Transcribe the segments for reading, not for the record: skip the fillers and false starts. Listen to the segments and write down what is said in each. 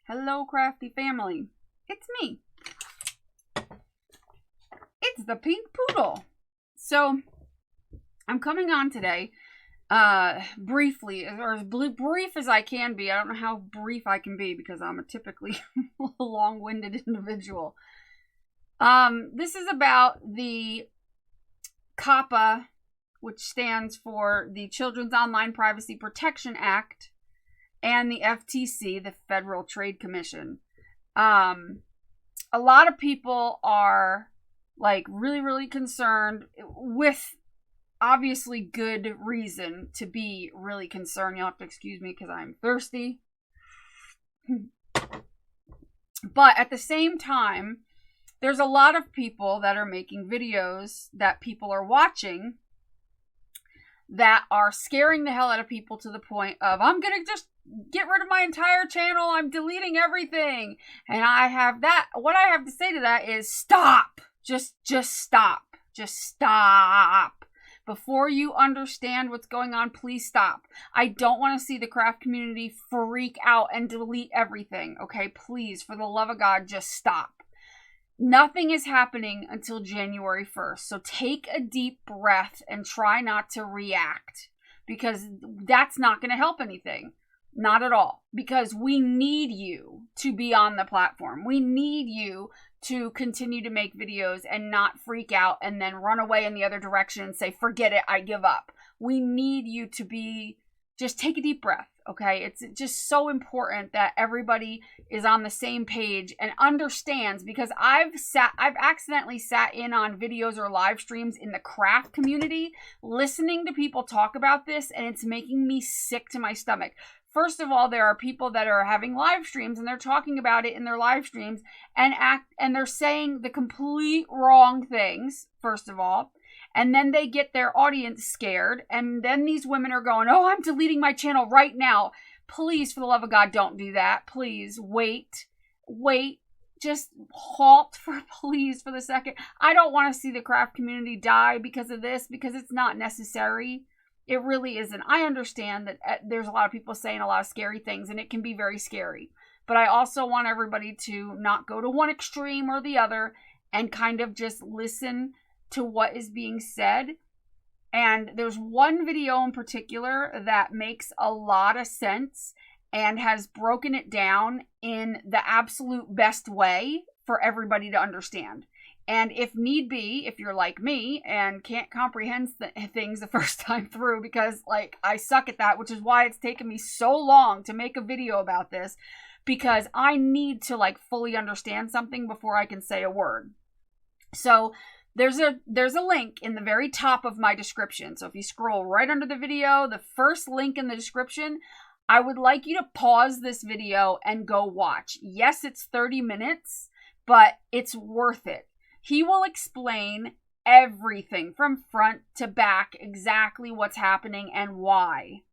Hello, crafty family. It's me. It's the Pink Poodle. So, I'm coming on today, briefly, or as brief as I can be. I don't know how brief I can be because I'm a typically long-winded individual. This is about the COPPA, which stands for the Children's Online Privacy Protection Act, and the FTC, the Federal Trade Commission. A lot of people are really, really concerned, with obviously good reason to be really concerned. You'll have to excuse me because I'm thirsty. But at the same time, there's a lot of people that are making videos that people are watching that are scaring the hell out of people to the point of, I'm going to just get rid of my entire channel. I'm deleting everything. And what I have to say to that is stop. Just stop. Just stop. Before you understand what's going on, please stop. I don't want to see the craft community freak out and delete everything. Okay, please, for the love of God, just stop. Nothing is happening until January 1st. So take a deep breath and try not to react, because that's not going to help anything. Not at all. Because we need you to be on the platform. We need you to continue to make videos and not freak out and then run away in the other direction and say, forget it, I give up. We need you to just take a deep breath, okay? It's just so important that everybody is on the same page and understands, because I've accidentally sat in on videos or live streams in the craft community listening to people talk about this, and it's making me sick to my stomach. First of all, there are people that are having live streams and they're talking about it in their live streams and they're saying the complete wrong things, first of all. And then they get their audience scared. And then these women are going, oh, I'm deleting my channel right now. Please, for the love of God, don't do that. Please, wait. Just halt please, for the second. I don't want to see the craft community die because of this, because it's not necessary. It really isn't. I understand that there's a lot of people saying a lot of scary things, and it can be very scary. But I also want everybody to not go to one extreme or the other and kind of just listen to what is being said. And there's one video in particular that makes a lot of sense and has broken it down in the absolute best way for everybody to understand. And if need be, if you're like me and can't comprehend things the first time through, because I suck at that, which is why it's taken me so long to make a video about this, because I need to fully understand something before I can say a word. So there's a link in the very top of my description. So if you scroll right under the video, the first link in the description, I would like you to pause this video and go watch. Yes, it's 30 minutes, but it's worth it. He will explain everything from front to back, exactly what's happening and why.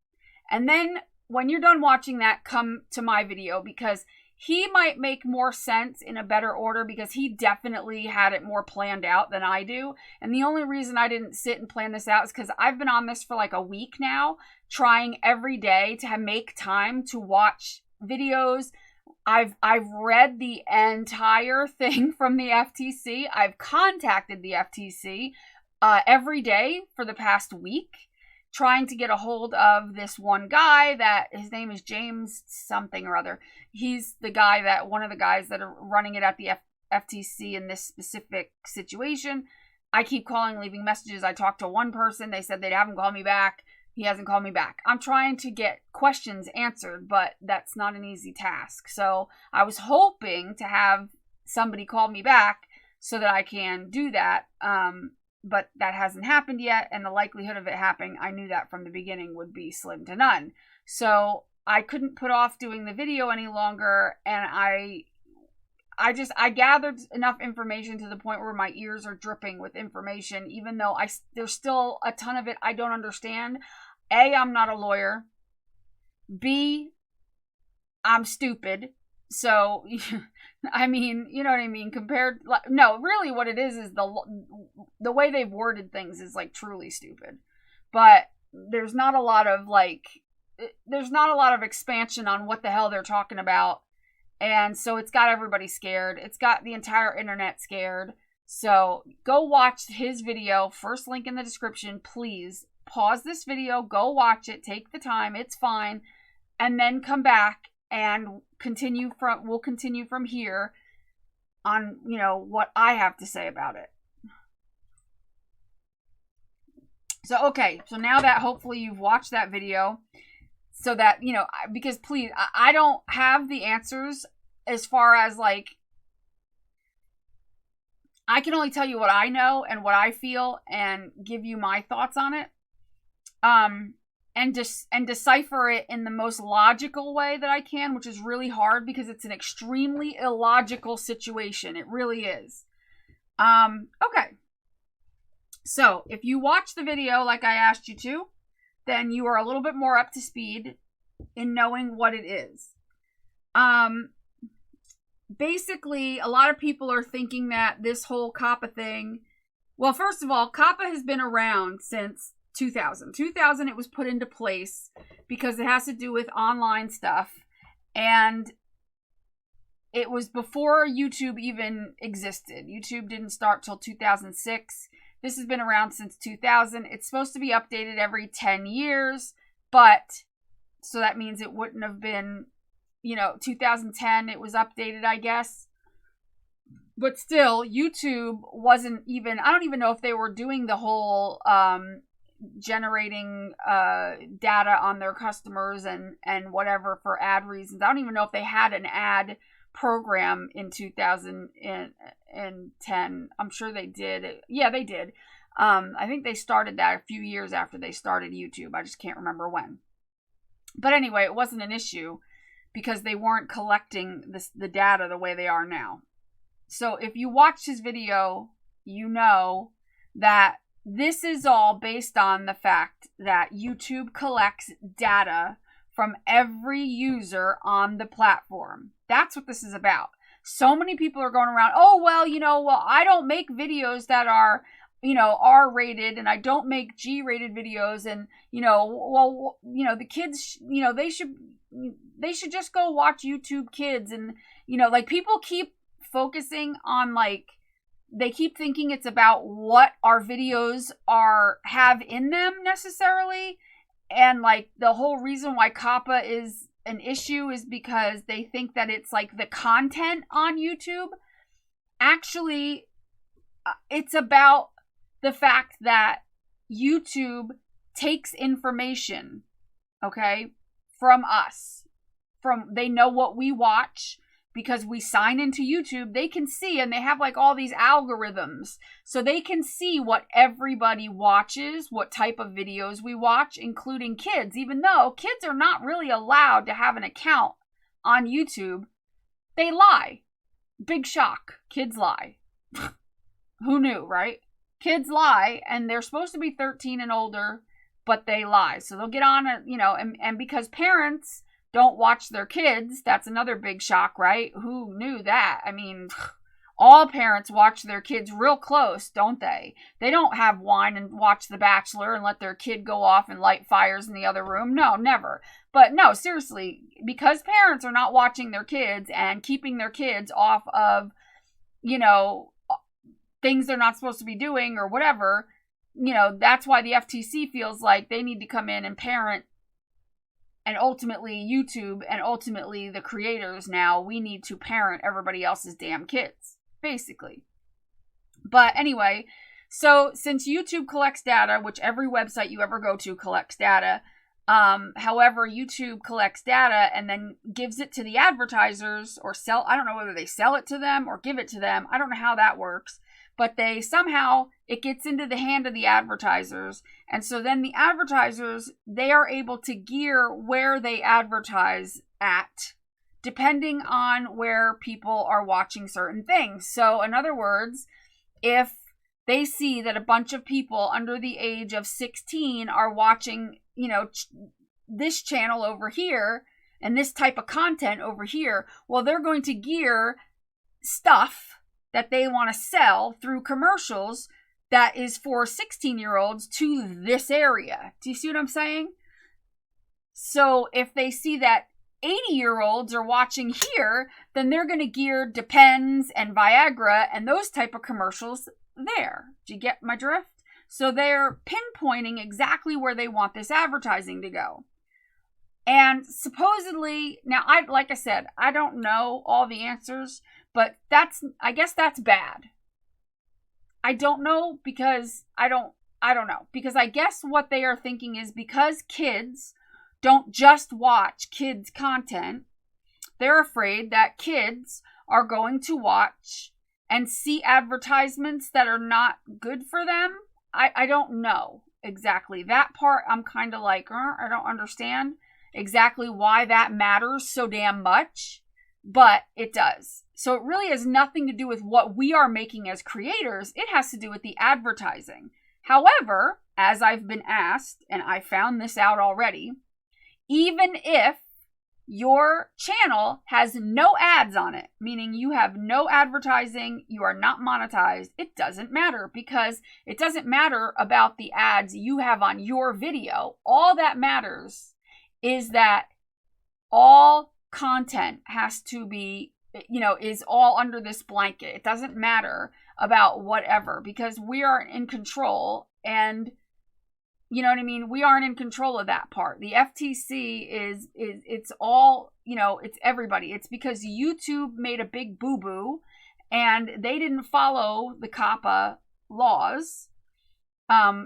And then when you're done watching that, come to my video, because he might make more sense in a better order, because he definitely had it more planned out than I do. And the only reason I didn't sit and plan this out is because I've been on this for a week now, trying every day to make time to watch videos. I've read the entire thing from the FTC. I've contacted the FTC every day for the past week, trying to get a hold of this one guy that his name is James something or other. He's one of the guys that are running it at the FTC in this specific situation. I keep calling, leaving messages. I talked to one person. They said they'd have him call me back. He hasn't called me back. I'm trying to get questions answered, but that's not an easy task. So I was hoping to have somebody call me back so that I can do that. But that hasn't happened yet. And the likelihood of it happening, I knew that from the beginning, would be slim to none. So I couldn't put off doing the video any longer. And I gathered enough information to the point where my ears are dripping with information, even though there's still a ton of it I don't understand. A, I'm not a lawyer. B, I'm stupid. So, I mean, you know what I mean? No, really what it is the way they've worded things is truly stupid. But there's not a lot of expansion on what the hell they're talking about. And so it's got everybody scared. It's got the entire internet scared. So go watch his video. First link in the description. Please pause this video. Go watch it. Take the time. It's fine. And then come back and we'll continue from here on, what I have to say about it. So, okay. So now that hopefully you've watched that video, so that, because please, I don't have the answers as far as like, I can only tell you what I know and what I feel and give you my thoughts on it. And decipher it in the most logical way that I can, which is really hard because it's an extremely illogical situation. It really is. Okay. So if you watch the video like I asked you to, then you are a little bit more up to speed in knowing what it is. Basically, a lot of people are thinking that this whole COPPA thing, well, first of all, COPPA has been around since 2000. It was put into place because it has to do with online stuff. And it was before YouTube even existed. YouTube didn't start till 2006. This has been around since 2000. It's supposed to be updated every 10 years, but so that means it wouldn't have been, 2010 it was updated, I guess. But still, YouTube wasn't even, I don't even know if they were doing the whole generating data on their customers and whatever for ad reasons. I don't even know if they had an ad program in 2010. I'm sure they did. Yeah, they did. I think they started that a few years after they started YouTube. I just can't remember when. But anyway, it wasn't an issue because they weren't collecting the data the way they are now. So if you watched his video, you know that this is all based on the fact that YouTube collects data from every user on the platform. That's what this is about. So many people are going around, I don't make videos that are, R-rated, and I don't make G-rated videos, and, the kids, they should just go watch YouTube Kids, and, people keep focusing on, they keep thinking it's about what our videos have in them necessarily. And the whole reason why COPPA is an issue is because they think that it's the content on YouTube. Actually, it's about the fact that YouTube takes information, okay, from us. They know what we watch. Because we sign into YouTube, they can see, and they have all these algorithms. So they can see what everybody watches, what type of videos we watch, including kids. Even though kids are not really allowed to have an account on YouTube, they lie. Big shock. Kids lie. Who knew, right? Kids lie, and they're supposed to be 13 and older, but they lie. So they'll get on, and because parents don't watch their kids, that's another big shock, right? Who knew that? I mean, all parents watch their kids real close, don't they? They don't have wine and watch The Bachelor and let their kid go off and light fires in the other room. No, never. But no, seriously, because parents are not watching their kids and keeping their kids off of, things they're not supposed to be doing or whatever, that's why the FTC feels like they need to come in and parent. And ultimately, YouTube and ultimately the creators now, we need to parent everybody else's damn kids, basically. But anyway, so since YouTube collects data, which every website you ever go to collects data, however, YouTube collects data and then gives it to the advertisers or I don't know whether they sell it to them or give it to them. I don't know how that works. But it gets into the hand of the advertisers. And so then the advertisers, they are able to gear where they advertise at, depending on where people are watching certain things. So in other words, if they see that a bunch of people under the age of 16 are watching, this channel over here and this type of content over here, well, they're going to gear stuff that they want to sell through commercials that is for 16-year-olds to this area. Do you see what I'm saying? So if they see that 80-year-olds are watching here, then they're going to gear Depends and Viagra and those type of commercials there. Do you get my drift? So they're pinpointing exactly where they want this advertising to go. And supposedly, now, like I said, I don't know all the answers, but I guess that's bad. I don't know because I don't know. Because I guess what they are thinking is because kids don't just watch kids' content, they're afraid that kids are going to watch and see advertisements that are not good for them. I don't know exactly. That part I'm kind of like, I don't understand exactly why that matters so damn much, but it does. So it really has nothing to do with what we are making as creators. It has to do with the advertising. However, as I've been asked, and I found this out already, even if your channel has no ads on it, meaning you have no advertising, you are not monetized, it doesn't matter, because it doesn't matter about the ads you have on your video. All that matters is that all content has to be, is all under this blanket. It doesn't matter about whatever, because we are in control, and you know what I mean? We aren't in control of that part. The FTC is it's all, it's everybody. It's because YouTube made a big boo-boo and they didn't follow the COPPA laws,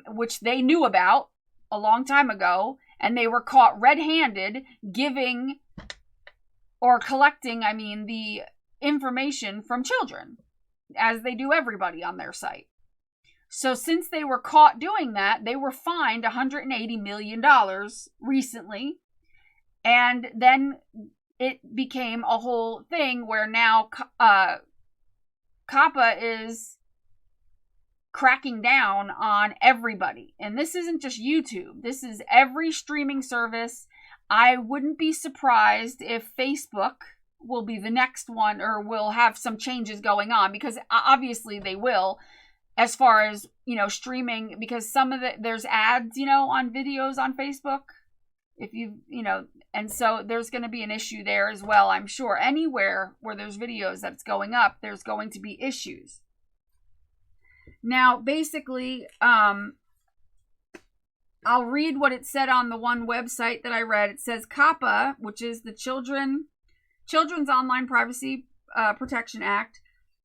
which they knew about a long time ago, and they were caught red-handed giving or collecting, the information from children, as they do everybody on their site. So since they were caught doing that, they were fined $180 million recently. And then it became a whole thing where now COPPA is cracking down on everybody. And this isn't just YouTube. This is every streaming service. I wouldn't be surprised if Facebook will be the next one, or will have some changes going on, because obviously they will. As far as, streaming, because some of there's ads, on videos on Facebook. If and so there's going to be an issue there as well, I'm sure. Anywhere where there's videos that's going up, there's going to be issues. Now, basically, I'll read what it said on the one website that I read. It says COPPA, which is the Children's Online Privacy Protection Act,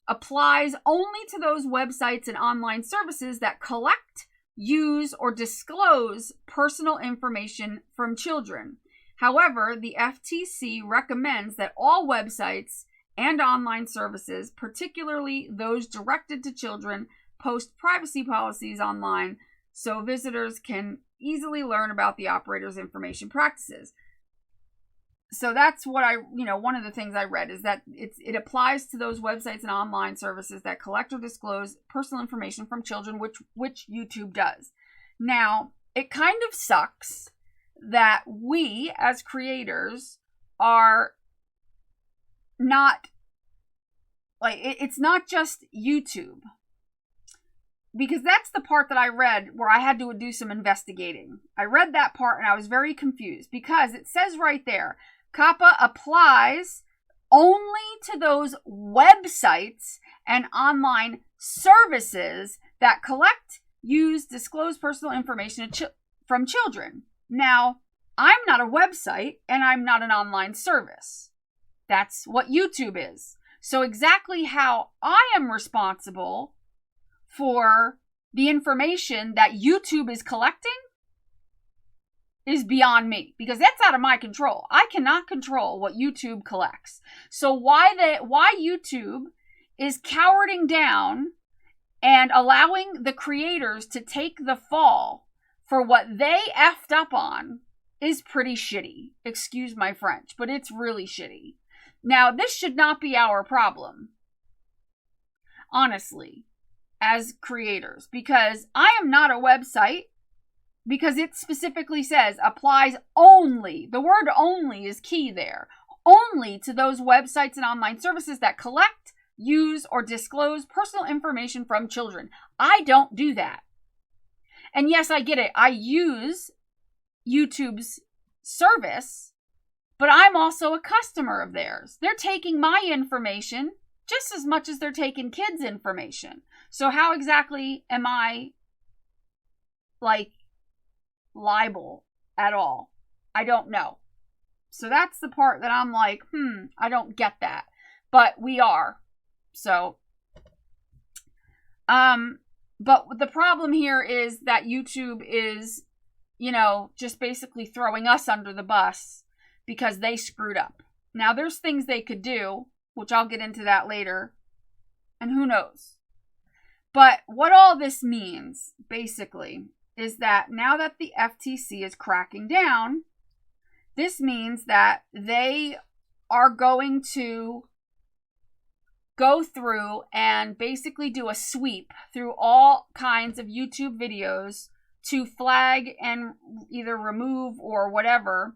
applies only to those websites and online services that collect, use, or disclose personal information from children. However, the FTC recommends that all websites and online services, particularly those directed to children, post privacy policies online so visitors can easily learn about the operator's information practices. So that's what one of the things I read is that it applies to those websites and online services that collect or disclose personal information from children, which YouTube does. Now, it kind of sucks that we as creators are not, it's not just YouTube. Because that's the part that I read where I had to do some investigating. I read that part and I was very confused, because it says right there, COPPA applies only to those websites and online services that collect, use, disclose personal information from children. Now, I'm not a website and I'm not an online service. That's what YouTube is. So exactly how I am responsible for the information that YouTube is collecting is beyond me, because that's out of my control. I cannot control what YouTube collects. So why YouTube is cowarding down and allowing the creators to take the fall for what they effed up on is pretty shitty. Excuse my French, but it's really shitty. Now, this should not be our problem, honestly, as creators, because I am not a website. Because it specifically says applies only, the word only is key there, only to those websites and online services that collect, use, or disclose personal information from children. I don't do that. And yes, I get it. I use YouTube's service, but I'm also a customer of theirs. They're taking my information just as much as they're taking kids' information. So how exactly am I, like, liable at all? I don't know. So that's the part that I'm like, I don't get that. But we are. So, but the problem here is that YouTube is, just basically throwing us under the bus because they screwed up. Now, there's things they could do, which I'll get into that later, and who knows. But what all this means, basically, is that now that the FTC is cracking down, this means that they are going to go through and basically do a sweep through all kinds of YouTube videos to flag and either remove or whatever,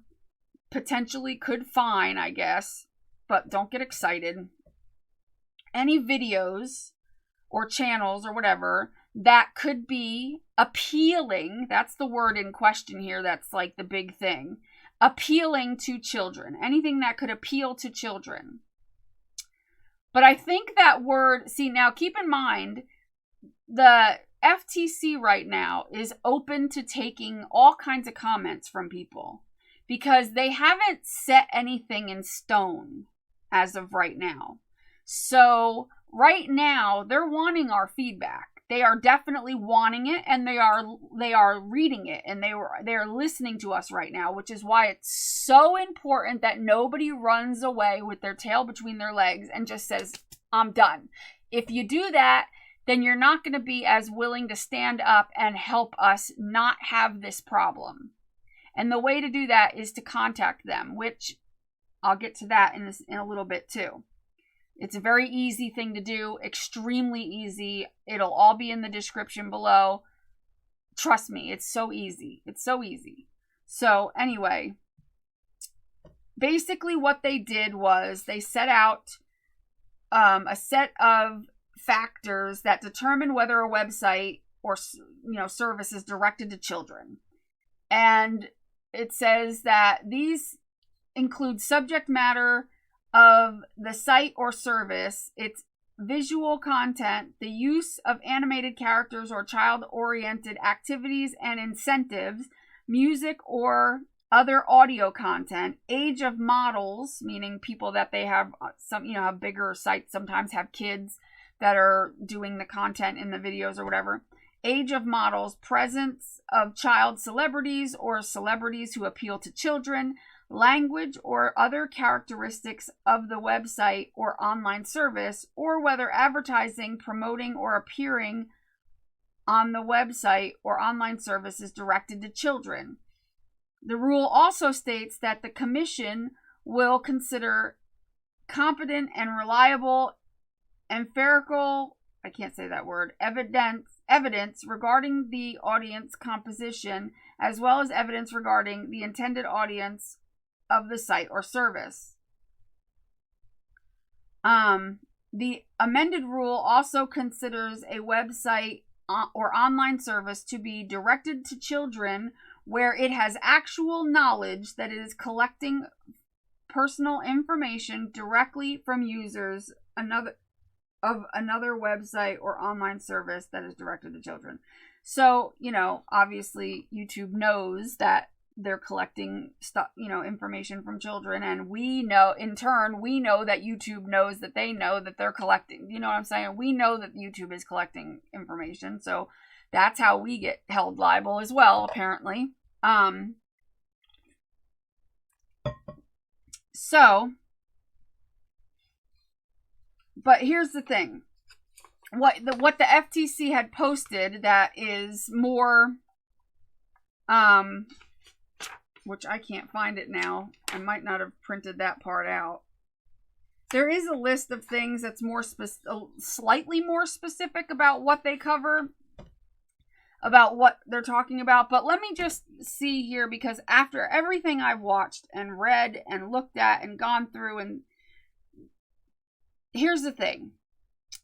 potentially could fine, I guess, but don't get excited, any videos or channels or whatever that could be appealing, that's the word in question here, that's like the big thing, appealing to children, anything that could appeal to children. But I think that word, see, now keep in mind, the FTC right now is open to taking all kinds of comments from people because they haven't set anything in stone as of right now. So right now, they're wanting our feedback. They are definitely wanting it, and they are reading it, and they are listening to us right now, which is why it's so important that nobody runs away with their tail between their legs and just says, I'm done. If you do that, then you're not going to be as willing to stand up and help us not have this problem. And the way to do that is to contact them, which I'll get to that in a little bit too. It's a very easy thing to do, extremely easy. It'll all be in the description below. Trust me, it's so easy. It's so easy. So anyway, basically what they did was they set out a set of factors that determine whether a website or service is directed to children. And it says that these include subject matter of the site or service, its visual content, the use of animated characters or child-oriented activities and incentives, music or other audio content, age of models, meaning people that they have have bigger sites, sometimes have kids that are doing the content in the videos or whatever, age of models, presence of child celebrities or celebrities who appeal to children, language or other characteristics of the website or online service, or whether advertising, promoting, or appearing on the website or online service is directed to children. The rule also states that the commission will consider competent and reliable empirical, I can't say that word, evidence regarding the audience composition, as well as evidence regarding the intended audience of the site or service. The amended rule also considers a website or online service to be directed to children where it has actual knowledge that it is collecting personal information directly from users of another website or online service that is directed to children. So, obviously YouTube knows that they're collecting stuff, information from children, and we know, in turn, we know that YouTube knows that they know that they're collecting, you know what I'm saying? We know that YouTube is collecting information, so that's how we get held liable as well, apparently. But here's the thing. What the FTC had posted that is more, which I can't find it now. I might not have printed that part out. There is a list of things that's more slightly more specific about what they cover, about what they're talking about. But let me just see here, because after everything I've watched and read and looked at and gone through, and here's the thing.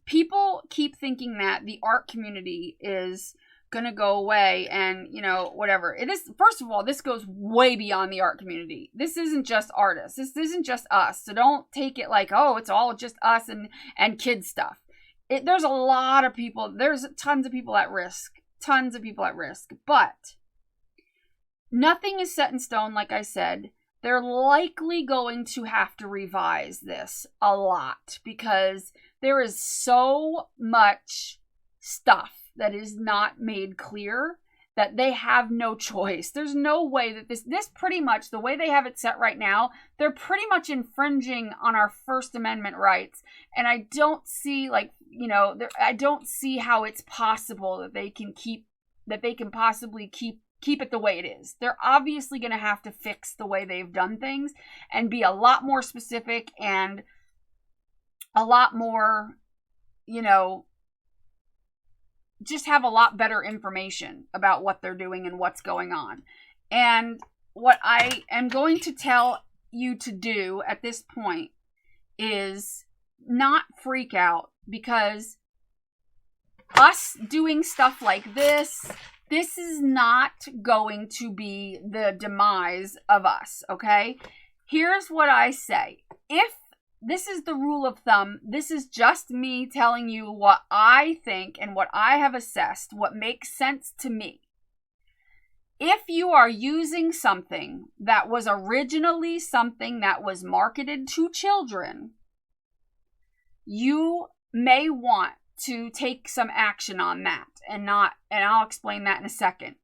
People keep thinking that the art community is going to go away and, whatever. It is, first of all, this goes way beyond the art community. This isn't just artists. This isn't just us. So don't take it like, oh, it's all just us and kids stuff. There's a lot of people. There's tons of people at risk. Tons of people at risk. But nothing is set in stone, like I said. They're likely going to have to revise this a lot because there is so much stuff that is not made clear that they have no choice. There's no way that this pretty much, the way they have it set right now, they're pretty much infringing on our First Amendment rights. And I don't see I don't see how it's possible that they can possibly keep it the way it is. They're obviously going to have to fix the way they've done things and be a lot more specific and a lot more, just have a lot better information about what they're doing and what's going on. And what I am going to tell you to do at this point is not freak out, because us doing stuff like this is not going to be the demise of us, okay? Here's what I say. If this is the rule of thumb, this is just me telling you what I think and what I have assessed, what makes sense to me. If you are using something that was originally something that was marketed to children, you may want to take some action on that and I'll explain that in a second.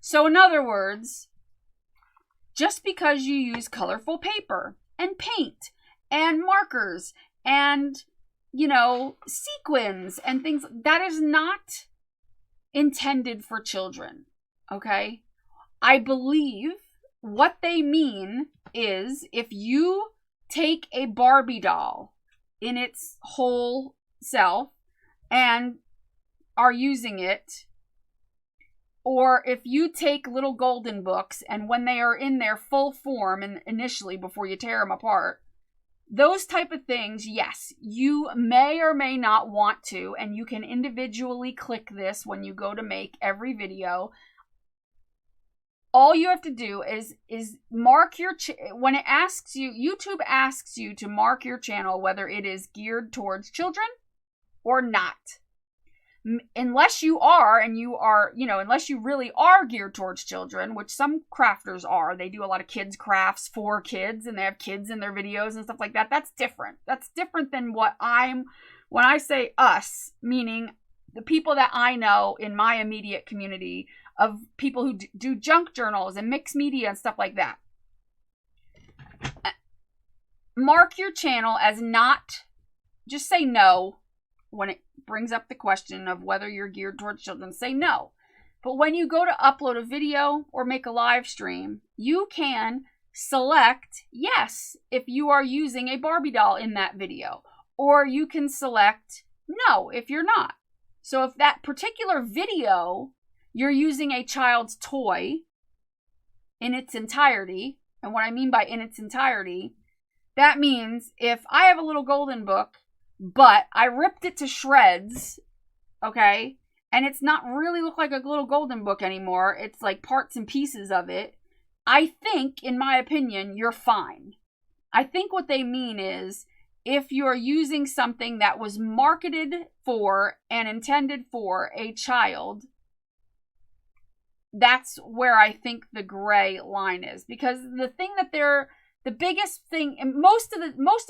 So in other words, just because you use colorful paper and paint and markers and, sequins and things, that is not intended for children, okay? I believe what they mean is if you take a Barbie doll in its whole self and are using it, or if you take little golden books and when they are in their full form and initially before you tear them apart, those type of things, yes, you may or may not want to, and you can individually click this when you go to make every video. All you have to do is mark your, when it asks you, YouTube asks you to mark your channel whether it is geared towards children or not. Unless you are, unless you really are geared towards children, which some crafters are. They do a lot of kids crafts for kids and they have kids in their videos and stuff like that. That's different. That's different than when I say us, meaning the people that I know in my immediate community of people who do junk journals and mixed media and stuff like that. Mark your channel as not, just say no. When it brings up the question of whether you're geared towards children, say no. But when you go to upload a video or make a live stream, you can select yes if you are using a Barbie doll in that video. Or you can select no if you're not. So if that particular video, you're using a child's toy in its entirety, and what I mean by in its entirety, that means if I have a little golden book, but I ripped it to shreds, okay? And it's not really look like a little golden book anymore. It's like parts and pieces of it. I think, in my opinion, you're fine. I think what they mean is if you're using something that was marketed for and intended for a child, that's where I think the gray line is. Because the biggest thing, and most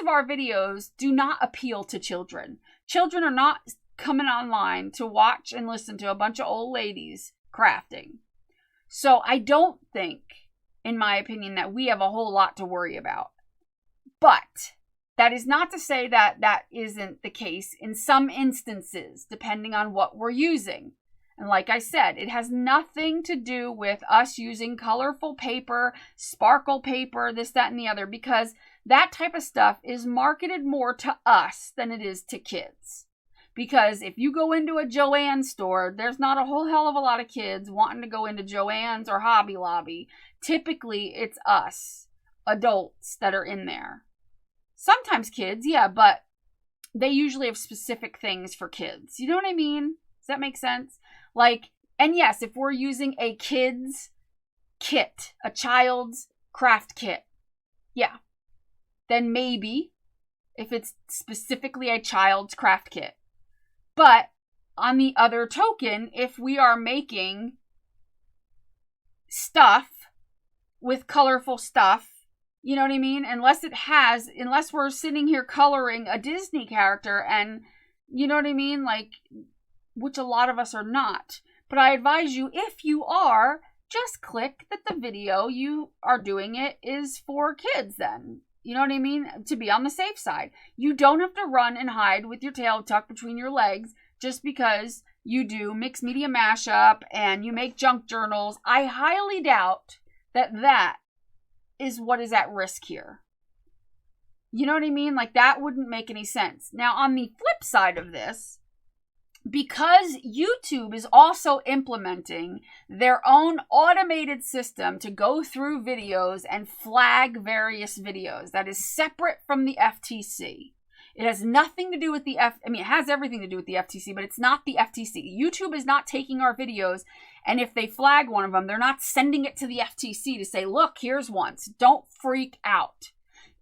of our videos do not appeal to children. Children are not coming online to watch and listen to a bunch of old ladies crafting. So I don't think, in my opinion, that we have a whole lot to worry about. But that is not to say that that isn't the case in some instances, depending on what we're using. And like I said, it has nothing to do with us using colorful paper, sparkle paper, this, that, and the other, because that type of stuff is marketed more to us than it is to kids. Because if you go into a Joann's store, there's not a whole hell of a lot of kids wanting to go into Joann's or Hobby Lobby. Typically, it's us, adults, that are in there. Sometimes kids, yeah, but they usually have specific things for kids. You know what I mean? Does that make sense? Like, And yes, if we're using a kid's kit, a child's craft kit, yeah, then maybe if it's specifically a child's craft kit. But on the other token, if we are making stuff with colorful stuff, you know what I mean? Unless we're sitting here coloring a Disney character and, you know what I mean? Like, which a lot of us are not. But I advise you, if you are, just click that the video you are doing it is for kids then. You know what I mean? To be on the safe side. You don't have to run and hide with your tail tucked between your legs just because you do mixed media mashup and you make junk journals. I highly doubt that is what is at risk here. You know what I mean? Like, that wouldn't make any sense. Now, on the flip side of this, because YouTube is also implementing their own automated system to go through videos and flag various videos that is separate from the FTC. It has nothing to do with it has everything to do with the FTC, but it's not the FTC. YouTube is not taking our videos, and if they flag one of them, they're not sending it to the FTC to say, look, here's one. So don't freak out.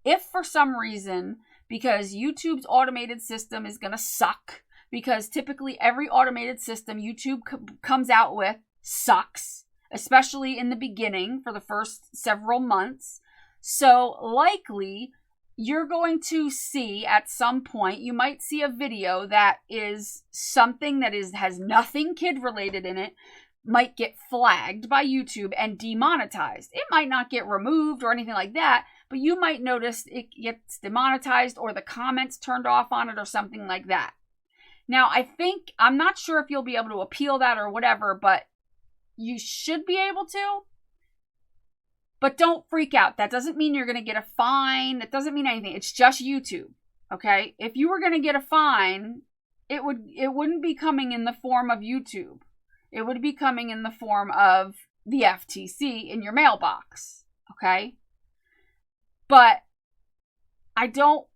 If for some reason, because YouTube's automated system is going to suck, because typically every automated system YouTube comes out with sucks, especially in the beginning for the first several months. So likely you're going to see at some point, you might see a video that is something that has nothing kid related in it, might get flagged by YouTube and demonetized. It might not get removed or anything like that, but you might notice it gets demonetized or the comments turned off on it or something like that. Now, I'm not sure if you'll be able to appeal that or whatever, but you should be able to. But don't freak out. That doesn't mean you're going to get a fine. That doesn't mean anything. It's just YouTube, okay? If you were going to get a fine, it wouldn't be coming in the form of YouTube. It would be coming in the form of the FTC in your mailbox, okay? But I don't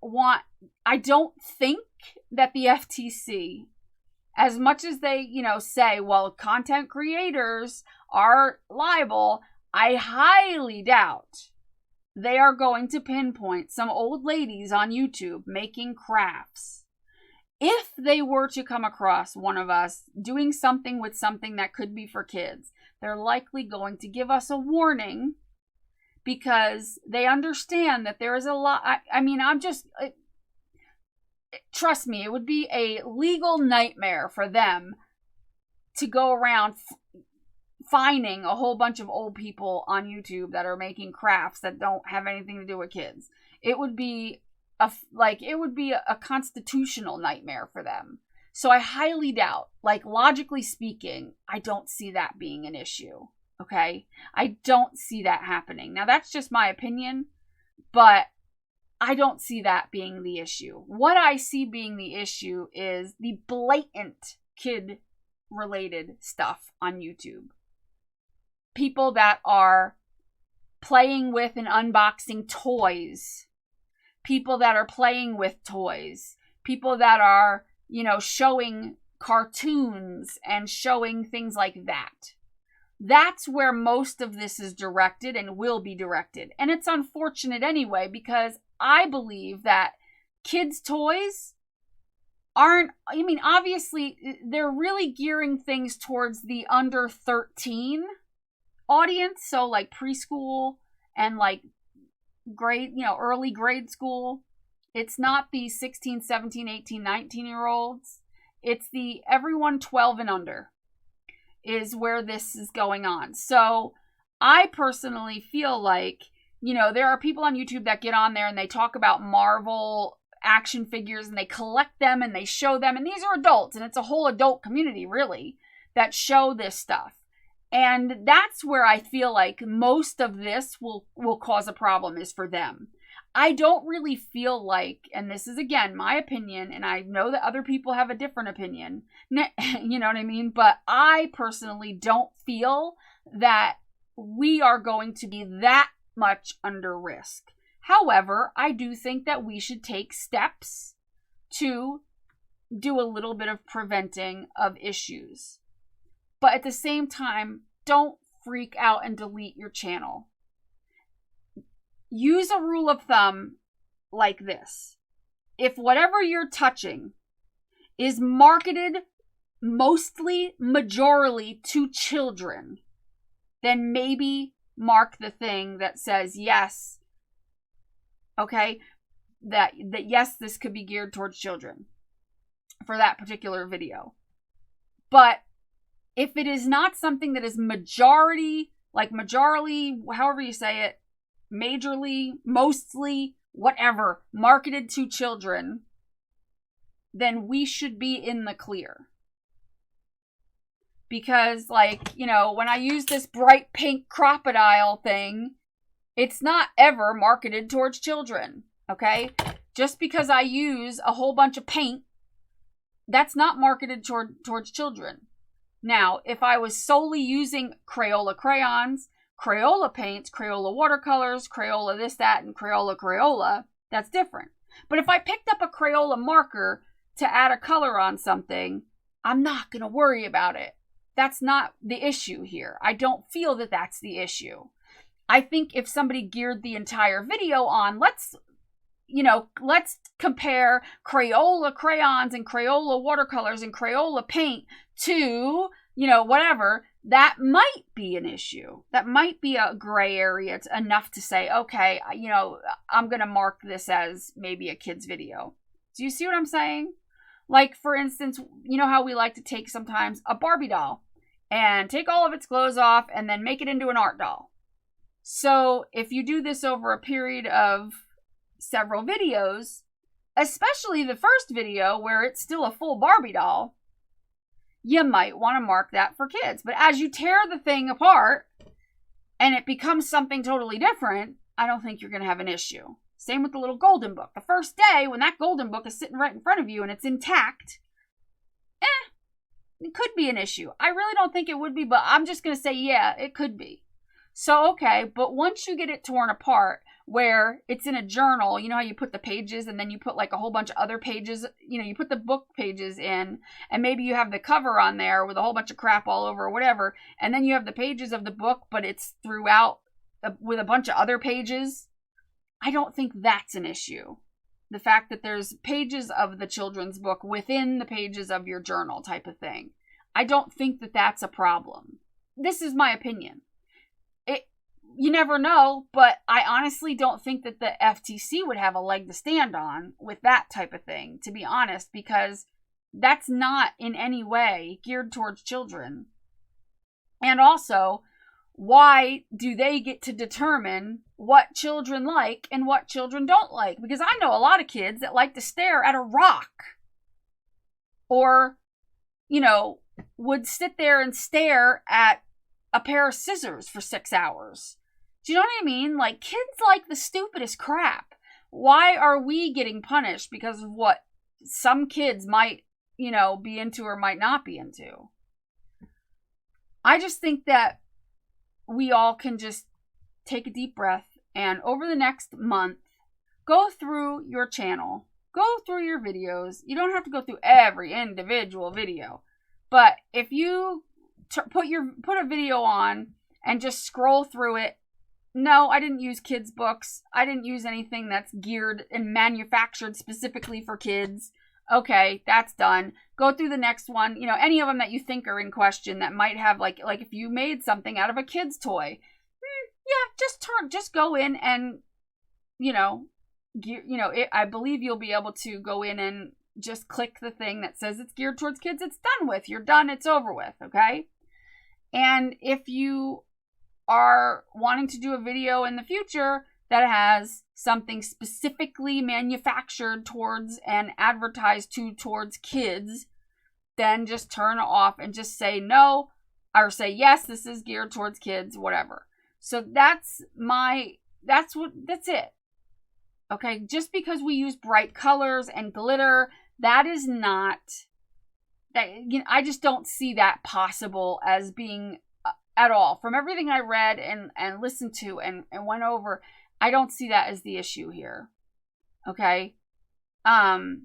think that the FTC, as much as they, say, well, content creators are liable, I highly doubt they are going to pinpoint some old ladies on YouTube making crafts. If they were to come across one of us doing something with something that could be for kids, they're likely going to give us a warning because they understand that there is a lot. Trust me, it would be a legal nightmare for them to go around fining a whole bunch of old people on YouTube that are making crafts that don't have anything to do with kids. It would be a constitutional nightmare for them. So I highly doubt, logically speaking, I don't see that being an issue. Okay? I don't see that happening. Now, that's just my opinion, but I don't see that being the issue. What I see being the issue is the blatant kid-related stuff on YouTube. People that are playing with and unboxing toys. People that are playing with toys. People that are, showing cartoons and showing things like that. That's where most of this is directed and will be directed. And it's unfortunate anyway, because I believe that kids' toys obviously they're really gearing things towards the under 13 audience. So like preschool and grade, early grade school. It's not the 16, 17, 18, 19-year-olds. It's the everyone 12 and under is where this is going on. So I personally feel like, there are people on YouTube that get on there and they talk about Marvel action figures and they collect them and they show them. And these are adults, and it's a whole adult community, really, that show this stuff. And that's where I feel like most of this will cause a problem, is for them. I don't really feel like, and this is again my opinion, and I know that other people have a different opinion, you know what I mean? But I personally don't feel that we are going to be that much under risk. However, I do think that we should take steps to do a little bit of preventing of issues. But at the same time, don't freak out and delete your channel. Use a rule of thumb like this. If whatever you're touching is marketed mostly, majorly to children, then maybe mark the thing that says yes, okay, that yes, this could be geared towards children for that particular video. But if it is not something that is majority, however you say it, majorly, mostly, whatever, marketed to children, then we should be in the clear. Because, when I use this bright pink crocodile thing, it's not ever marketed towards children, okay? Just because I use a whole bunch of paint, that's not marketed towards children. Now, if I was solely using Crayola crayons, Crayola paints, Crayola watercolors, Crayola this, that, and Crayola, that's different. But if I picked up a Crayola marker to add a color on something, I'm not going to worry about it. That's not the issue here. I don't feel that that's the issue. I think if somebody geared the entire video on, let's compare Crayola crayons and Crayola watercolors and Crayola paint to, whatever, that might be an issue. That might be a gray area enough to say, okay, I'm going to mark this as maybe a kid's video. Do you see what I'm saying? Like, for instance, you know how we like to take sometimes a Barbie doll and take all of its clothes off and then make it into an art doll. So if you do this over a period of several videos, especially the first video where it's still a full Barbie doll, you might want to mark that for kids. But as you tear the thing apart and it becomes something totally different, I don't think you're going to have an issue. Same with the little golden book. The first day when that golden book is sitting right in front of you and it's intact, it could be an issue. I really don't think it would be, but I'm just going to say, yeah, it could be. So, okay, but once you get it torn apart, where it's in a journal, you know how you put the pages and then you put like a whole bunch of other pages, you put the book pages in, and maybe you have the cover on there with a whole bunch of crap all over or whatever, and then you have the pages of the book, but it's throughout with a bunch of other pages. I don't think that's an issue. The fact that there's pages of the children's book within the pages of your journal type of thing. I don't think that that's a problem. This is my opinion. You never know, but I honestly don't think that the FTC would have a leg to stand on with that type of thing, to be honest, because that's not in any way geared towards children. And also, why do they get to determine what children like and what children don't like? Because I know a lot of kids that like to stare at a rock or, would sit there and stare at a pair of scissors for 6 hours. Do you know what I mean? Like, kids like the stupidest crap. Why are we getting punished because of what some kids might, be into or might not be into? I just think that we all can just take a deep breath and over the next month, go through your channel, go through your videos. You don't have to go through every individual video, but if you put a video on and just scroll through it, no, I didn't use kids' books. I didn't use anything that's geared and manufactured specifically for kids. Okay, that's done. Go through the next one. Any of them that you think are in question that might have like if you made something out of a kid's toy, just go in and, I believe you'll be able to go in and just click the thing that says it's geared towards kids. It's done with. You're done. It's over with. Okay. And if you are wanting to do a video in the future that has something specifically manufactured towards and advertised towards kids, then just turn it off and just say no, or say yes, this is geared towards kids, whatever. So that's it. Okay, just because we use bright colors and glitter, that is not that. I just don't see that possible as being at all. From everything I read and listened to and went over, I don't see that as the issue here. Okay? And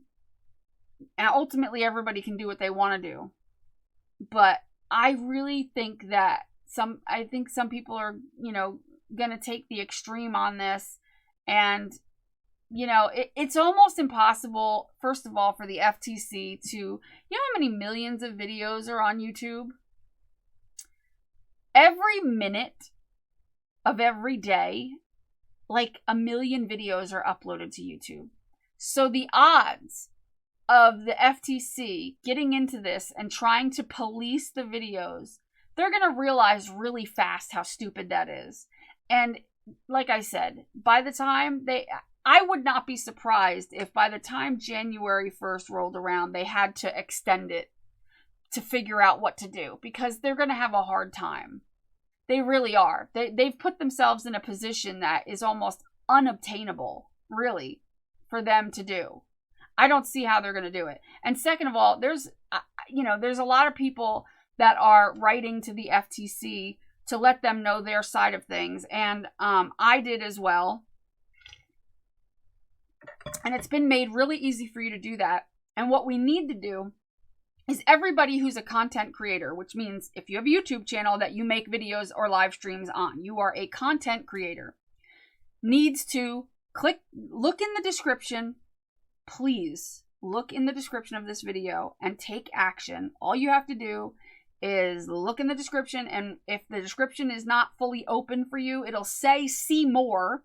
ultimately everybody can do what they want to do. But I really think that some people are, going to take the extreme on this. And, it's almost impossible, first of all, for the FTC to, how many millions of videos are on YouTube? Every minute of every day, like 1 million videos are uploaded to YouTube. So the odds of the FTC getting into this and trying to police the videos, they're going to realize really fast how stupid that is. And like I said, by the time I would not be surprised if by the time January 1st rolled around, they had to extend it to figure out what to do, because they're going to have a hard time. They really are. They've put themselves in a position that is almost unobtainable, really, for them to do. I don't see how they're going to do it. And second of all, there's a lot of people that are writing to the FTC to let them know their side of things. And I did as well. And it's been made really easy for you to do that. And what we need to do is everybody who's a content creator, which means if you have a YouTube channel that you make videos or live streams on, you are a content creator, needs to look in the description. Please look in the description of this video and take action. All you have to do is look in the description, and if the description is not fully open for you, it'll say see more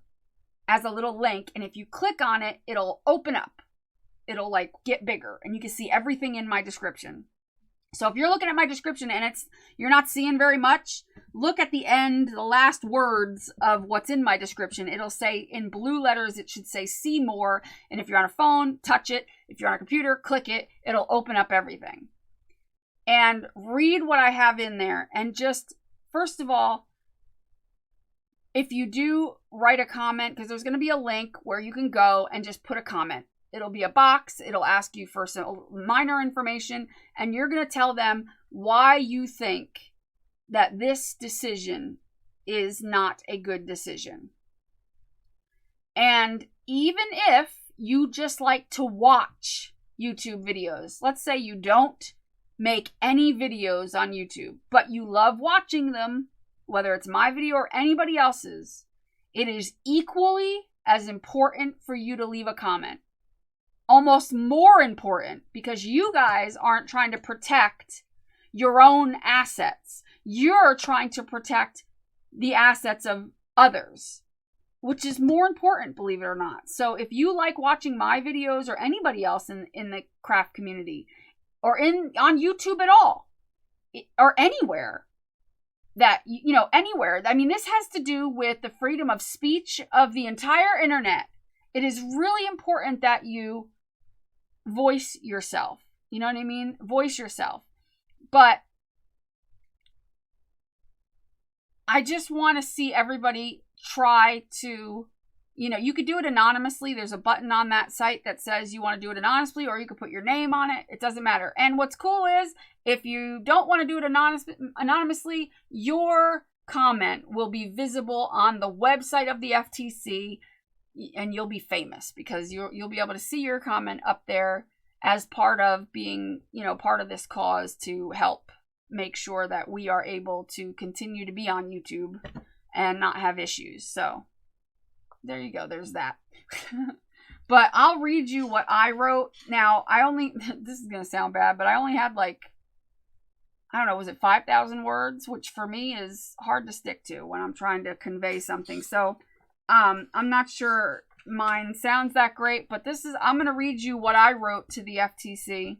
as a little link, and if you click on it, it'll open up. It'll like get bigger and you can see everything in my description. So if you're looking at my description and you're not seeing very much, look at the end, the last words of what's in my description. It'll say in blue letters, it should say see more. And if you're on a phone, touch it. If you're on a computer, click it. It'll open up everything. And read what I have in there. And just, first of all, if you do write a comment, because there's going to be a link where you can go and just put a comment. It'll be a box. It'll ask you for some minor information, and you're going to tell them why you think that this decision is not a good decision. And even if you just like to watch YouTube videos, let's say you don't make any videos on YouTube, but you love watching them, whether it's my video or anybody else's, it is equally as important for you to leave a comment. Almost more important, because you guys aren't trying to protect your own assets. You're trying to protect the assets of others, which is more important, believe it or not. So if you like watching my videos or anybody else in the craft community or on YouTube at all or anywhere, that, anywhere. I mean, this has to do with the freedom of speech of the entire internet. It is really important that you voice yourself. You know what I mean? Voice yourself. But I just want to see everybody try to, you could do it anonymously. There's a button on that site that says you want to do it anonymously, or you could put your name on it. It doesn't matter. And what's cool is if you don't want to do it anonymously, your comment will be visible on the website of the FTC, and you'll be famous because you'll be able to see your comment up there as part of being, part of this cause to help make sure that we are able to continue to be on YouTube and not have issues. So there you go. There's that. But I'll read you what I wrote. Now, this is going to sound bad, but I only had I don't know, was it 5,000 words, which for me is hard to stick to when I'm trying to convey something. So I'm not sure mine sounds that great, but I'm going to read you what I wrote to the FTC.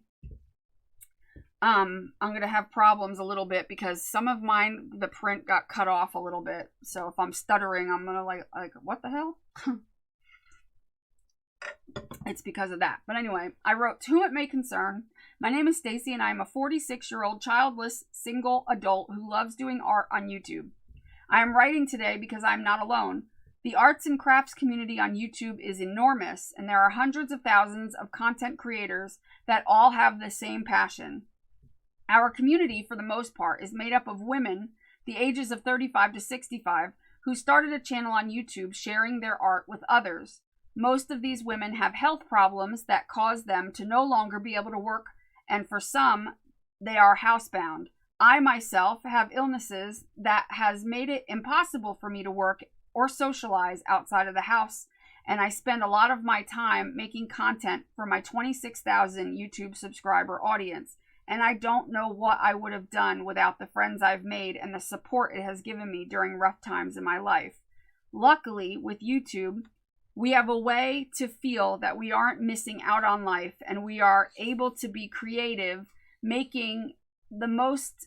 I'm going to have problems a little bit because some of mine, the print got cut off a little bit. So if I'm stuttering, I'm going to like, what the hell? It's because of that. But anyway, I wrote, to whom it may concern, my name is Stacy and I am a 46-year-old childless single adult who loves doing art on YouTube. I am writing today because I am not alone. The arts and crafts community on YouTube is enormous, and there are hundreds of thousands of content creators that all have the same passion. Our community, for the most part, is made up of women, the ages of 35 to 65, who started a channel on YouTube sharing their art with others. Most of these women have health problems that cause them to no longer be able to work, and for some, they are housebound. I myself have illnesses that has made it impossible for me to work or socialize outside of the house, and I spend a lot of my time making content for my 26,000 YouTube subscriber audience, and I don't know what I would have done without the friends I've made and the support it has given me during rough times in my life. Luckily, with YouTube, we have a way to feel that we aren't missing out on life, and we are able to be creative, making the most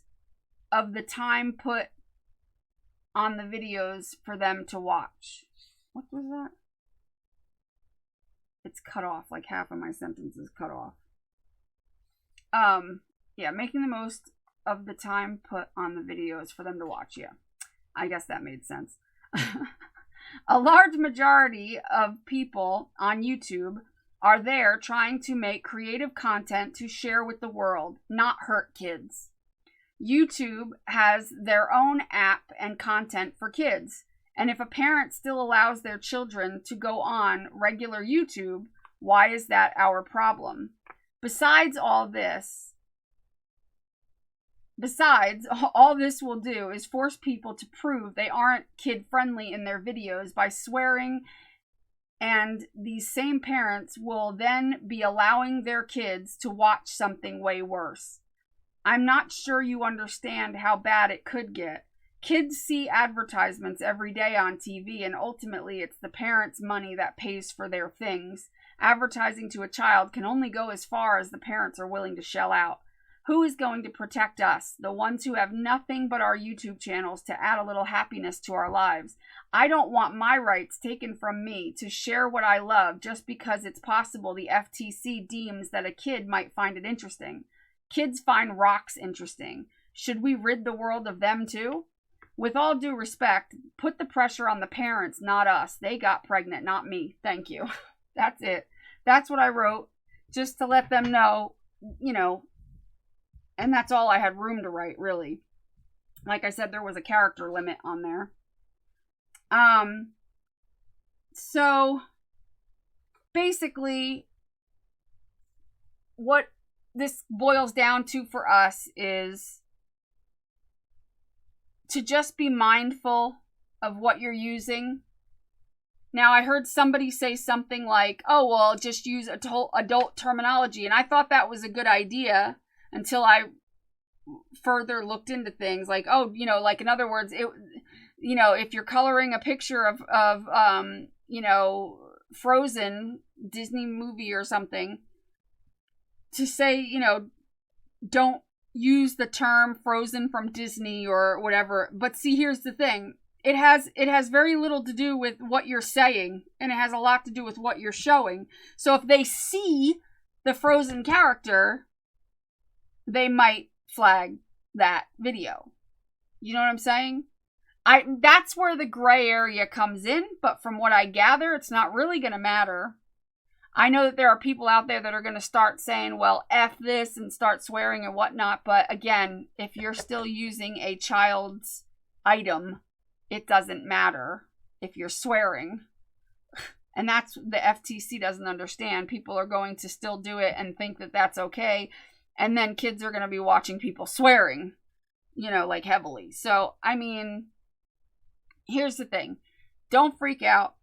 of the time put on the videos for them to watch. What was that? It's cut off. Like half of my sentence is cut off. Yeah, making the most of the time put on the videos for them to watch. Yeah, I guess that made sense. A large majority of people on YouTube are there trying to make creative content to share with the world, not hurt kids. YouTube has their own app and content for kids, and if a parent still allows their children to go on regular YouTube, why is that our problem? Besides, all this will do is force people to prove they aren't kid-friendly in their videos by swearing, and these same parents will then be allowing their kids to watch something way worse. I'm not sure you understand how bad it could get. Kids see advertisements every day on TV, and ultimately it's the parents' money that pays for their things. Advertising to a child can only go as far as the parents are willing to shell out. Who is going to protect us, the ones who have nothing but our YouTube channels to add a little happiness to our lives? I don't want my rights taken from me to share what I love just because it's possible the FTC deems that a kid might find it interesting. Kids find rocks interesting. Should we rid the world of them too? With all due respect, put the pressure on the parents, not us. They got pregnant, not me. Thank you. That's it. That's what I wrote, just to let them know, you know, and that's all I had room to write, really. Like I said, there was a character limit on there. So basically, what this boils down to for us is to just be mindful of what you're using. Now, I heard somebody say something like, oh, well, just use adult terminology. And I thought that was a good idea until I further looked into things. Like, oh, you know, like in other words, it, you know, if you're coloring a picture of you know, Frozen, Disney movie or something, to say, you know, don't use the term Frozen from Disney or whatever. But see, here's the thing. It has very little to do with what you're saying, and it has a lot to do with what you're showing. So if they see the Frozen character, they might flag that video. You know what I'm saying? That's where the gray area comes in, but from what I gather, it's not really going to matter. I know that there are people out there that are going to start saying, well, F this, and start swearing and whatnot, but again, if you're still using a child's item, it doesn't matter if you're swearing. And that's the FTC doesn't understand. People are going to still do it and think that that's okay. And then kids are going to be watching people swearing, you know, like heavily. So, I mean, here's the thing. Don't freak out.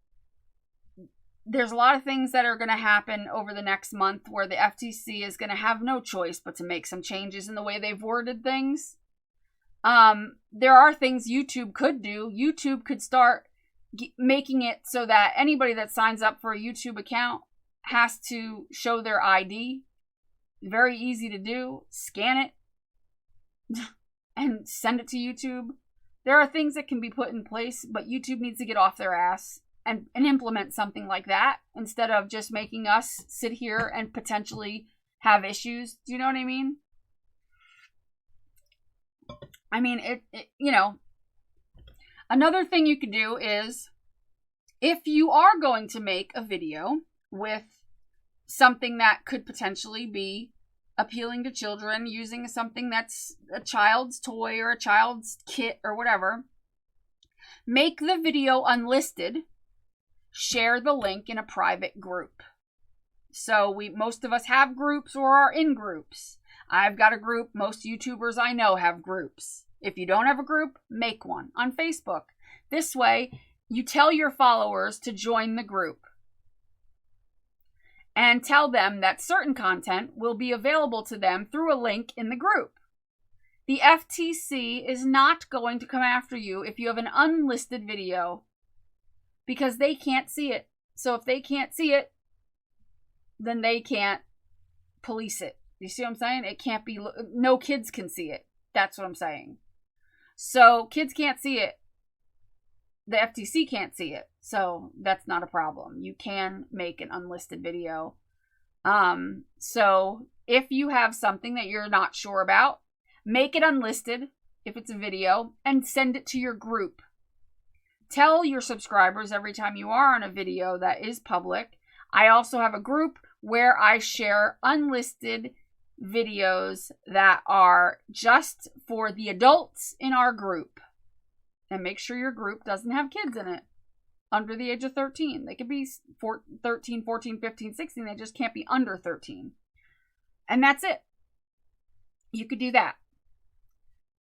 There's a lot of things that are going to happen over the next month where the FTC is going to have no choice but to make some changes in the way they've worded things. There are things YouTube could do. YouTube could start making it so that anybody that signs up for a YouTube account has to show their ID. Very easy to do. Scan it and send it to YouTube. There are things that can be put in place, but YouTube needs to get off their ass and implement something like that instead of just making us sit here and potentially have issues. Do you know what I mean? I mean, it you know, another thing you could do is, if you are going to make a video with something that could potentially be appealing to children, using something that's a child's toy or a child's kit or whatever, make the video unlisted, share the link in a private group. So most of us have groups or are in groups. I've got a group. Most YouTubers I know have groups. If you don't have a group, make one on Facebook. This way, you tell your followers to join the group and tell them that certain content will be available to them through a link in the group. The FTC is not going to come after you if you have an unlisted video because they can't see it. So if they can't see it, then they can't police it. You see what I'm saying? It can't be, no kids can see it. That's what I'm saying. So kids can't see it. The FTC can't see it. So that's not a problem. You can make an unlisted video. So if you have something that you're not sure about, make it unlisted if it's a video and send it to your group. Tell your subscribers every time you are on a video that is public. I also have a group where I share unlisted videos that are just for the adults in our group. And make sure your group doesn't have kids in it under the age of 13. They could be 13, 14, 15, 16. They just can't be under 13. And that's it. You could do that.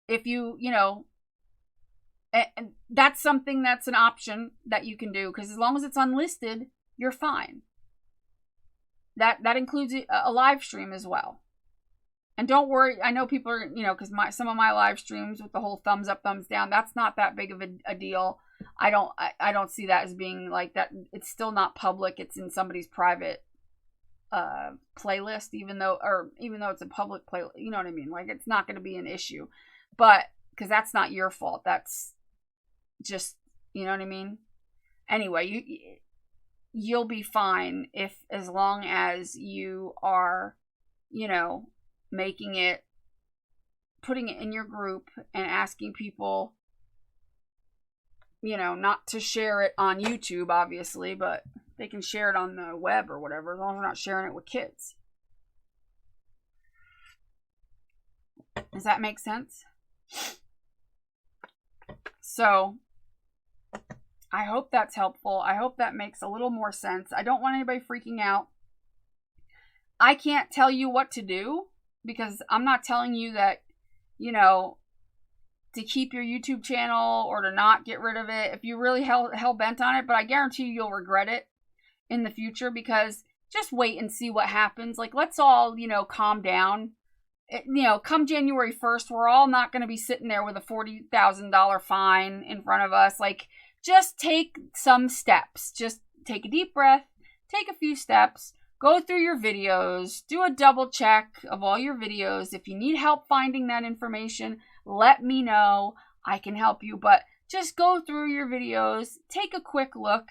If you know, and that's something that's an option that you can do, because as long as it's unlisted, you're fine. That includes a live stream as well. And don't worry, I know people are, because some of my live streams with the whole thumbs up, thumbs down, that's not that big of a deal. I don't see that as being like that. It's still not public. It's in somebody's private playlist, even though it's a public playlist. You know what I mean? Like, it's not going to be an issue, but because that's not your fault. That's just, you know what I mean? Anyway, you'll be fine as long as you are, putting it in your group and asking people, not to share it on YouTube, obviously, but they can share it on the web or whatever, as long as they're not sharing it with kids. Does that make sense? So, I hope that's helpful. I hope that makes a little more sense. I don't want anybody freaking out. I can't tell you what to do, because I'm not telling you that, to keep your YouTube channel or to not get rid of it if you're really hell bent on it, but I guarantee you'll regret it in the future, because just wait and see what happens. Like, let's all, calm down. Come January 1st, we're all not going to be sitting there with a $40,000 fine in front of us. Like, just take some steps. Just take a deep breath, take a few steps. Go through your videos, do a double check of all your videos. If you need help finding that information, let me know. I can help you, but just go through your videos, take a quick look,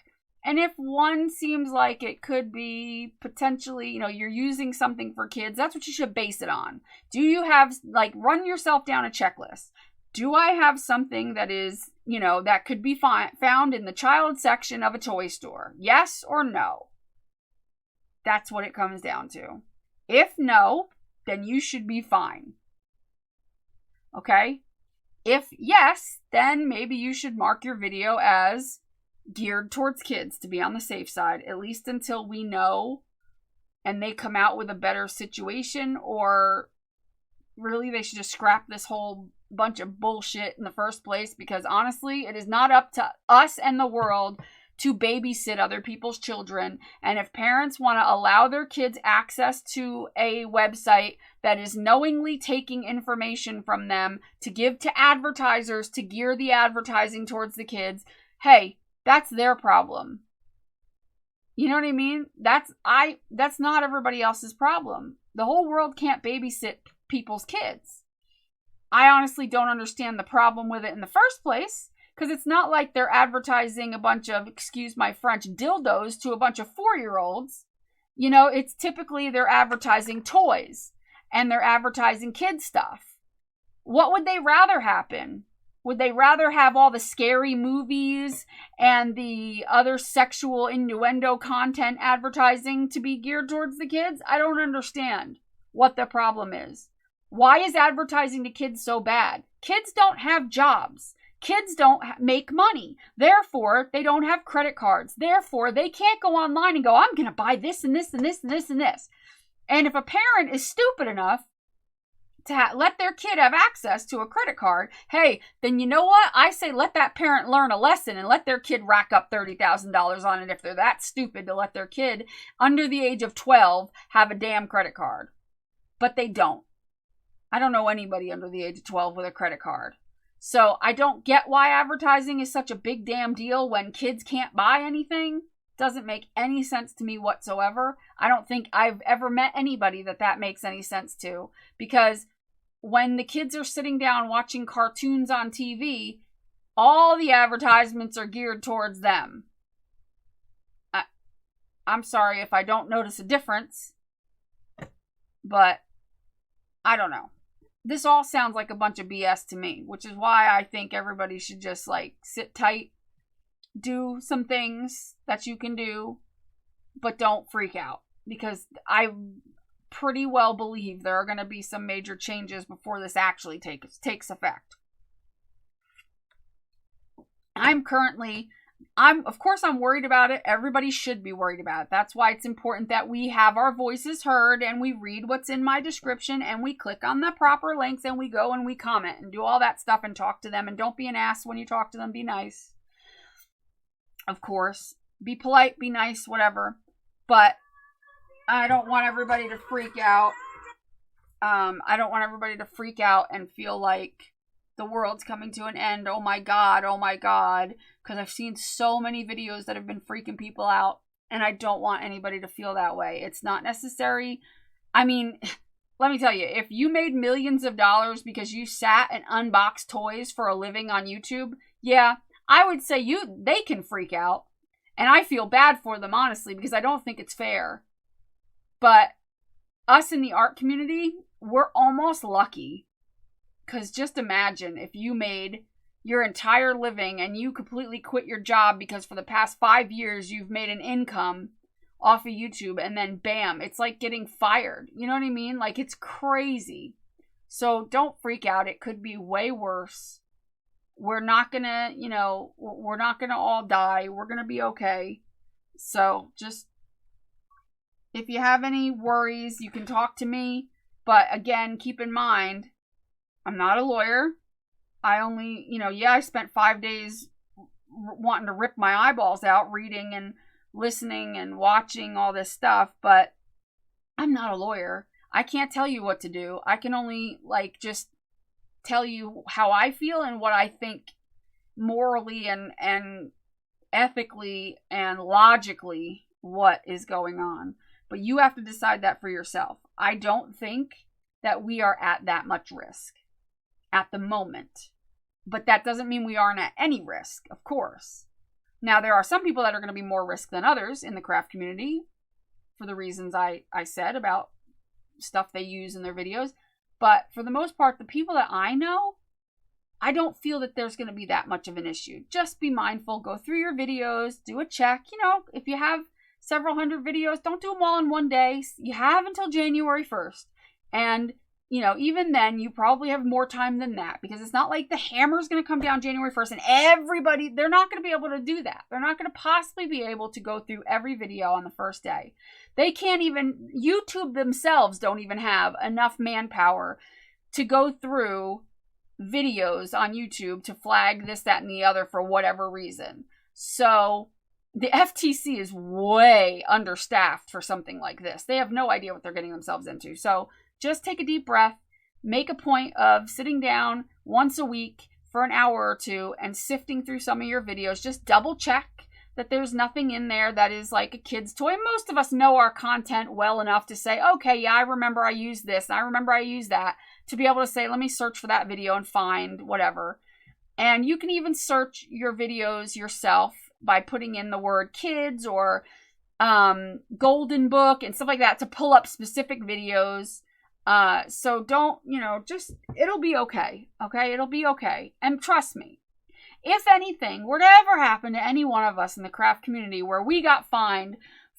and if one seems like it could be potentially, you're using something for kids, that's what you should base it on. Do you have, run yourself down a checklist. Do I have something that is, that could be found in the child section of a toy store? Yes or no? That's what it comes down to. If no, then you should be fine. Okay? If yes, then maybe you should mark your video as geared towards kids to be on the safe side, at least until we know and they come out with a better situation, or really they should just scrap this whole bunch of bullshit in the first place, because honestly, it is not up to us and the world to babysit other people's children. And if parents want to allow their kids access to a website that is knowingly taking information from them to give to advertisers to gear the advertising towards the kids, hey, that's their problem. You know what I mean? That's not everybody else's problem. The whole world can't babysit people's kids. I honestly don't understand the problem with it in the first place, because it's not like they're advertising a bunch of, excuse my French, dildos to a bunch of 4-year-olds. It's typically they're advertising toys and they're advertising kid stuff. What would they rather happen? Would they rather have all the scary movies and the other sexual innuendo content advertising to be geared towards the kids? I don't understand what the problem is. Why is advertising to kids so bad? Kids don't have jobs. Kids don't make money. Therefore, they don't have credit cards. Therefore, they can't go online and go, I'm going to buy this and this and this and this and this. And if a parent is stupid enough to let their kid have access to a credit card, hey, then you know what? I say let that parent learn a lesson and let their kid rack up $30,000 on it if they're that stupid to let their kid under the age of 12 have a damn credit card. But they don't. I don't know anybody under the age of 12 with a credit card. So I don't get why advertising is such a big damn deal when kids can't buy anything. Doesn't make any sense to me whatsoever. I don't think I've ever met anybody that makes any sense to, because when the kids are sitting down watching cartoons on TV, all the advertisements are geared towards them. I'm sorry if I don't notice a difference, but I don't know. This all sounds like a bunch of BS to me, which is why I think everybody should just like sit tight, do some things that you can do, but don't freak out, because I pretty well believe there are going to be some major changes before this actually takes effect. Of course I'm worried about it. Everybody should be worried about it. That's why it's important that we have our voices heard and we read what's in my description and we click on the proper links and we go and we comment and do all that stuff and talk to them, and don't be an ass when you talk to them. Be nice. Of course. Be polite, be nice, whatever. But I don't want everybody to freak out. I don't want everybody to freak out and feel like the world's coming to an end. Oh my God. Because I've seen so many videos that have been freaking people out, and I don't want anybody to feel that way. It's not necessary. I mean, let me tell you, if you made millions of dollars because you sat and unboxed toys for a living on YouTube, yeah, I would say they can freak out. And I feel bad for them, honestly, because I don't think it's fair. But us in the art community, we're almost lucky. Because just imagine if you made your entire living and you completely quit your job because for the past 5 years you've made an income off of YouTube, and then bam, it's like getting fired. You know what I mean? Like, it's crazy. So don't freak out. It could be way worse. We're not gonna, we're not gonna all die. We're gonna be okay. So just, if you have any worries, you can talk to me. But again, keep in mind, I'm not a lawyer. I only, I spent 5 days wanting to rip my eyeballs out reading and listening and watching all this stuff, but I'm not a lawyer. I can't tell you what to do. I can only just tell you how I feel and what I think morally and ethically and logically what is going on. But you have to decide that for yourself. I don't think that we are at that much risk at the moment. But that doesn't mean we aren't at any risk, of course. Now, there are some people that are going to be more risk than others in the craft community for the reasons I said about stuff they use in their videos. But for the most part, the people that I know, I don't feel that there's going to be that much of an issue. Just be mindful. Go through your videos. Do a check. If you have several hundred videos, don't do them all in one day. You have until January 1st. And even then, you probably have more time than that, because it's not like the hammer's going to come down January 1st and they're not going to be able to do that. They're not going to possibly be able to go through every video on the first day. YouTube themselves don't even have enough manpower to go through videos on YouTube to flag this, that, and the other for whatever reason. So the FTC is way understaffed for something like this. They have no idea what they're getting themselves into. So just take a deep breath, make a point of sitting down once a week for an hour or two and sifting through some of your videos. Just double check that there's nothing in there that is like a kid's toy. Most of us know our content well enough to say, okay, yeah, I remember I used this, and I remember I used that, to be able to say, let me search for that video and find whatever. And you can even search your videos yourself by putting in the word kids or golden book and stuff like that to pull up specific videos. So don't, it'll be okay. Okay. It'll be okay. And trust me, if anything were to ever happen to any one of us in the craft community where we got fined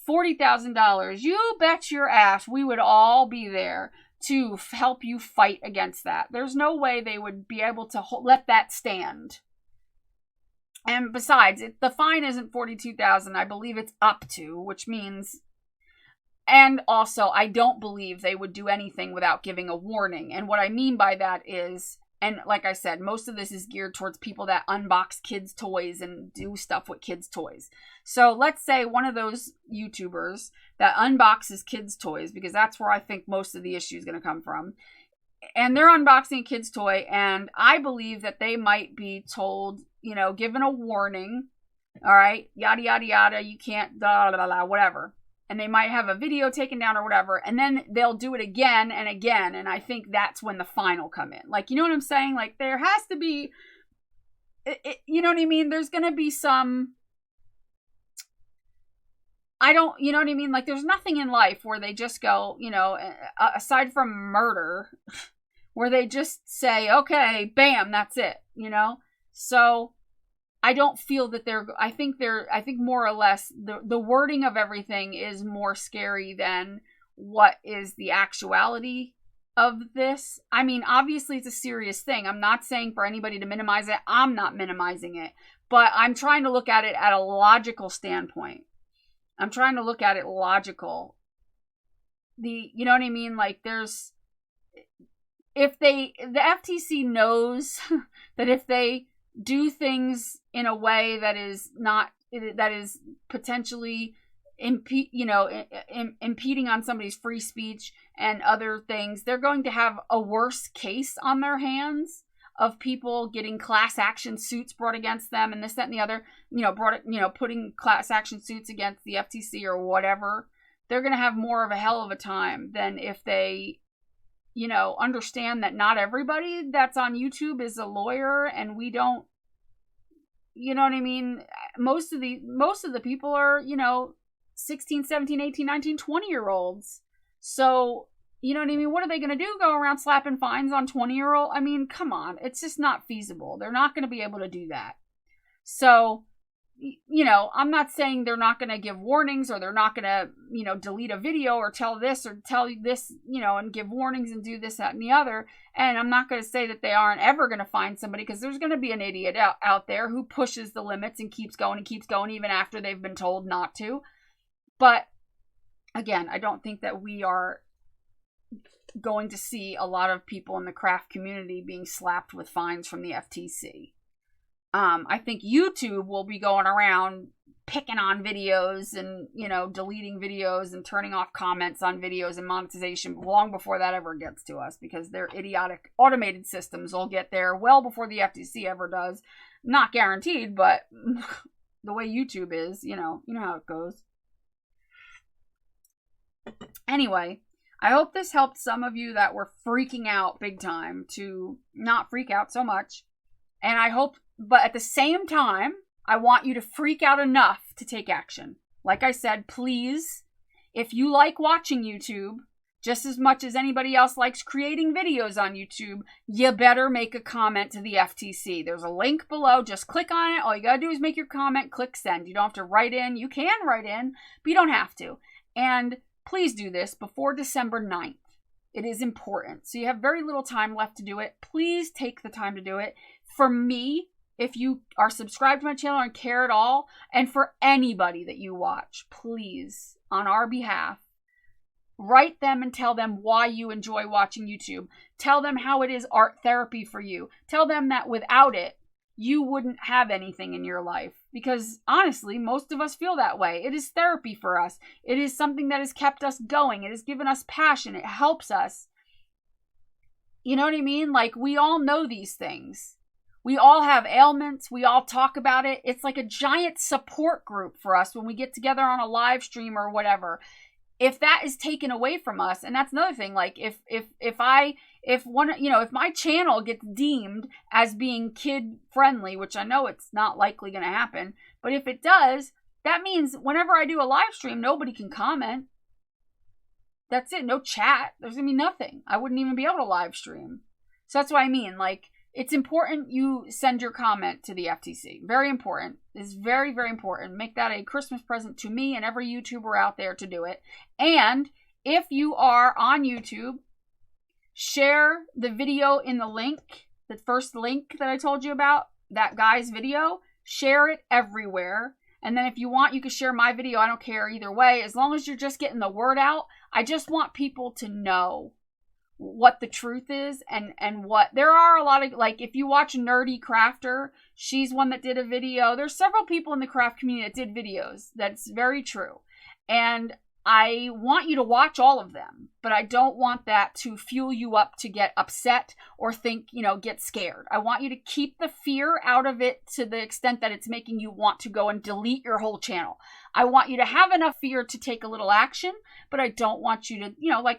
$40,000, you bet your ass we would all be there to help you fight against that. There's no way they would be able to let that stand. And besides, the fine isn't $42,000. I believe it's up to, which means And also, I don't believe they would do anything without giving a warning. And what I mean by that is, and like I said, most of this is geared towards people that unbox kids' toys and do stuff with kids' toys. So let's say one of those YouTubers that unboxes kids' toys, because that's where I think most of the issue is going to come from, and they're unboxing a kid's toy, and I believe that they might be told, you know, given a warning, all right, yada, yada, yada, you can't, blah, blah, blah, whatever. And they might have a video taken down or whatever, and then they'll do it again and again, and I think that's when the fine will come in. Like, you know what I'm saying? Like, there has to be, you know what I mean? There's going to be some, you know what I mean? Like, there's nothing in life where they just go, you know, aside from murder, where they just say, okay, bam, that's it, you know? So I don't feel that I think more or less the wording of everything is more scary than what is the actuality of this. I mean, obviously it's a serious thing. I'm not saying for anybody to minimize it. I'm not minimizing it, but I'm trying to look at it at a logical standpoint. I'm trying to look at it logical. You know what I mean? Like, the FTC knows that if they do things in a way that is potentially impeding on somebody's free speech and other things, they're going to have a worse case on their hands of people getting class action suits brought against them and this, that, and the other, putting class action suits against the FTC or whatever. They're going to have more of a hell of a time than if they, understand that not everybody that's on YouTube is a lawyer, and we don't, you know what I mean? Most of the people are, 16, 17, 18, 19, 20-year-olds. So, you know what I mean? What are they going to do? Go around slapping fines on 20-year-old? I mean, come on. It's just not feasible. They're not going to be able to do that. So, I'm not saying they're not going to give warnings, or they're not going to, delete a video or tell this or tell this, and give warnings and do this, that, and the other. And I'm not going to say that they aren't ever going to find somebody, because there's going to be an idiot out there who pushes the limits and keeps going even after they've been told not to. But again, I don't think that we are going to see a lot of people in the craft community being slapped with fines from the FTC. I think YouTube will be going around picking on videos and, deleting videos and turning off comments on videos and monetization long before that ever gets to us, because their idiotic automated systems will get there well before the FTC ever does. Not guaranteed, but the way YouTube is, you know how it goes. Anyway, I hope this helped some of you that were freaking out big time to not freak out so much. And I hope, but at the same time, I want you to freak out enough to take action. Like I said, please, if you like watching YouTube just as much as anybody else likes creating videos on YouTube, you better make a comment to the FTC. There's a link below. Just click on it. All you gotta do is make your comment, click send. You don't have to write in. You can write in, but you don't have to. And please do this before December 9th. It is important. So you have very little time left to do it. Please take the time to do it. For me, if you are subscribed to my channel and care at all, and for anybody that you watch, please, on our behalf, write them and tell them why you enjoy watching YouTube. Tell them how it is art therapy for you. Tell them that without it, you wouldn't have anything in your life. Because honestly, most of us feel that way. It is therapy for us. It is something that has kept us going. It has given us passion. It helps us. You know what I mean? Like, we all know these things. We all have ailments. We all talk about it. It's like a giant support group for us when we get together on a live stream or whatever. If that is taken away from us, and that's another thing, like if my channel gets deemed as being kid friendly, which I know it's not likely going to happen, but if it does, that means whenever I do a live stream, nobody can comment. That's it. No chat. There's going to be nothing. I wouldn't even be able to live stream. So that's what I mean. Like, it's important you send your comment to the FTC. Very important. It's very, very important. Make that a Christmas present to me and every YouTuber out there to do it. And if you are on YouTube, share the video in the link, the first link that I told you about, that guy's video. Share it everywhere. And then if you want, you can share my video. I don't care either way. As long as you're just getting the word out, I just want people to know what the truth is and what there are a lot of, like, if you watch Nerdy Crafter, she's one that did a video. There's several people in the craft community that did videos. That's very true. And I want you to watch all of them, but I don't want that to fuel you up to get upset or think, get scared. I want you to keep the fear out of it to the extent that it's making you want to go and delete your whole channel. I want you to have enough fear to take a little action, but I don't want you to,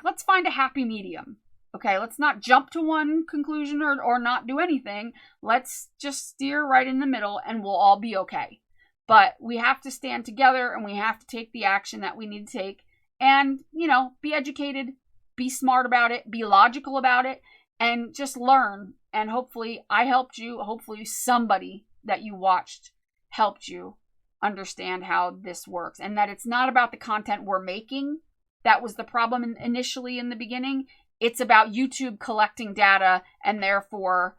let's find a happy medium. Okay, let's not jump to one conclusion or not do anything. Let's just steer right in the middle and we'll all be okay. But we have to stand together and we have to take the action that we need to take and, be educated, be smart about it, be logical about it, and just learn. And hopefully I helped you. Hopefully somebody that you watched helped you understand how this works and that it's not about the content we're making. That was the problem initially in the beginning. It's about YouTube collecting data and therefore,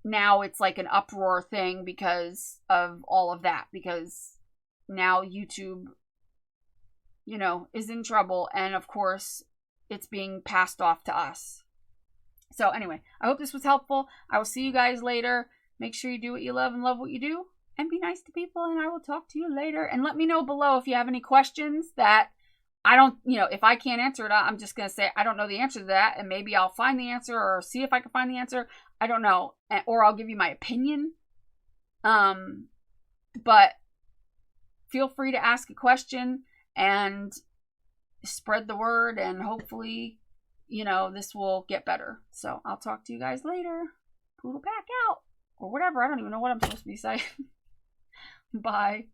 now it's like an uproar thing because of all of that. Because now YouTube, is in trouble. And of course, it's being passed off to us. So anyway, I hope this was helpful. I will see you guys later. Make sure you do what you love and love what you do. And be nice to people. And I will talk to you later. And let me know below if you have any questions that I don't, if I can't answer it, I'm just going to say, I don't know the answer to that. And maybe I'll find the answer or see if I can find the answer. I don't know. Or I'll give you my opinion. But feel free to ask a question and spread the word. And hopefully, this will get better. So I'll talk to you guys later. Poodle Pack out. Or whatever. I don't even know what I'm supposed to be saying. Bye.